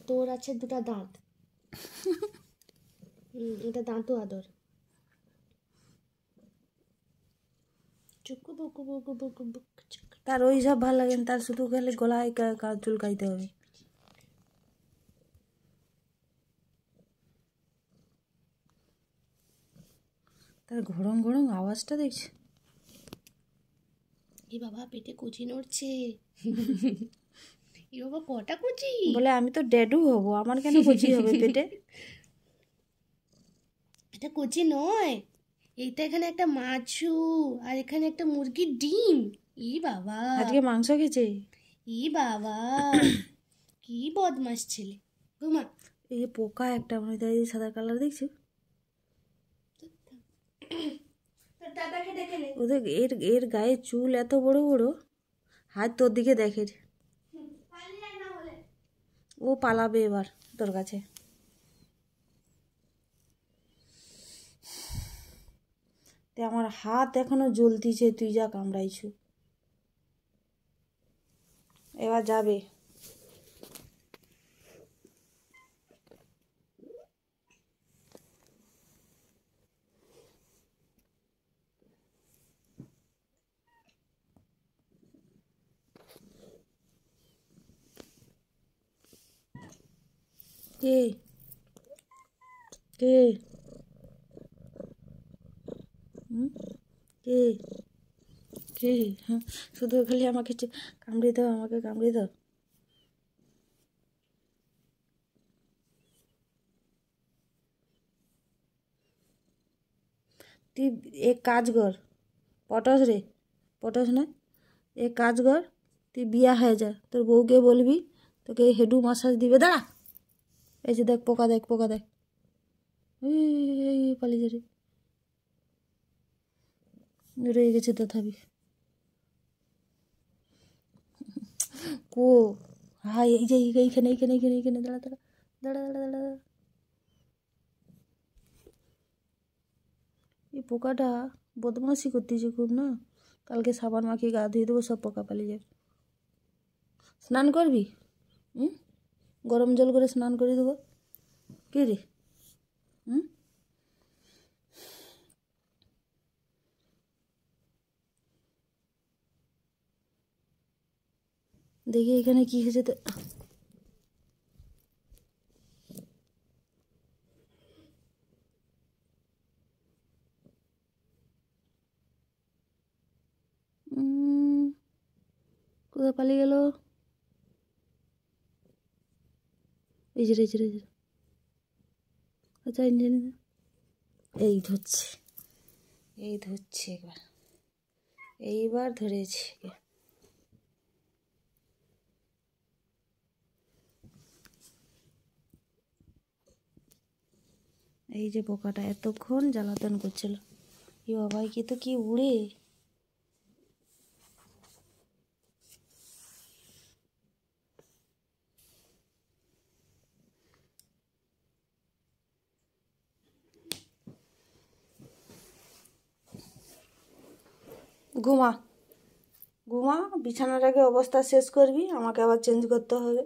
তোর আছে দুটা দাঁত। এটা দাঁতও আদর। তার ওই সব ভালো লাগে না, তার শুধু খালি গলায় চুলকাইতে হবে। তার ঘড়ং ঘড়ং আওয়াজটা দেখছে। এ বাবা পেটে কুচি নড়ছে। এ বাবা কটা কুচি? বলে আমি তো ড্যাডু হব, আমার কেন কুচি হবে পেটে? এটা কুচি নয়, এইটা এখানে একটা মাছু আর এখানে একটা মুরগির ডিম। ই বাবা, আজকে মাংস খেয়েছে। ই বাবা, কি বদমাস ছেলে। ঘুমা। এই যে পোকা একটা মনে হয় সাদা কালার দেখছো? ওদের এর গায়ে চুল এত বড় বড়, হাত তোর দিকে দেখে। ও পালাবে এবার তোর কাছে। আমার হাত এখনো জ্বলতিছে, তুই যা কামড়াইছু। এবার যাবে। কে কে কে কে? হ্যাঁ, শুধু খালি আমাকে কামড়ে দাও, আমাকে কামড়ে দাও। তুই এক কাজ কর, পটস রে, পটস না, এক কাজ কর, তুই বিয়া হয়ে যা, তোর বউকে বলবি তোকে হেডু মাসাজ দিবে। দাঁড়া, এই যে দেখ পোকা, দেখ পোকা দেখ, এই পালিয়ে যা রে, রয়ে গেছে তথাপি। কো হ্যাঁ, এই যে এইখানে এইখানে এইখানে এইখানে, দাঁড়া দাঁড়া দাঁড়া দাঁড়া দাঁড়া। এই পোকাটা বদমাশি করতেছে খুব না, কালকে সাবান মাখিয়ে গা ধুয়ে দেবো, সব পোকা পালিয়ে যাবে। স্নান করবি? গরম জল করে স্নান করে দেবো। কে রে? দেখি এখানে কি হয়েছে তো। কোথায় পালিয়ে গেল? এই যে এই যে এই যে, আচ্ছা এই ধরছে, এই ধরছে, এইবার ধরেছে। এই যে পোকাটা এতক্ষণ জ্বালাতন করছিল। এ বাবা, কি তো কি উড়ে। ঘুমা ঘুমা, বিছানাটাকে অবস্থা শেষ করবি, আমাকে আবার চেঞ্জ করতে হবে।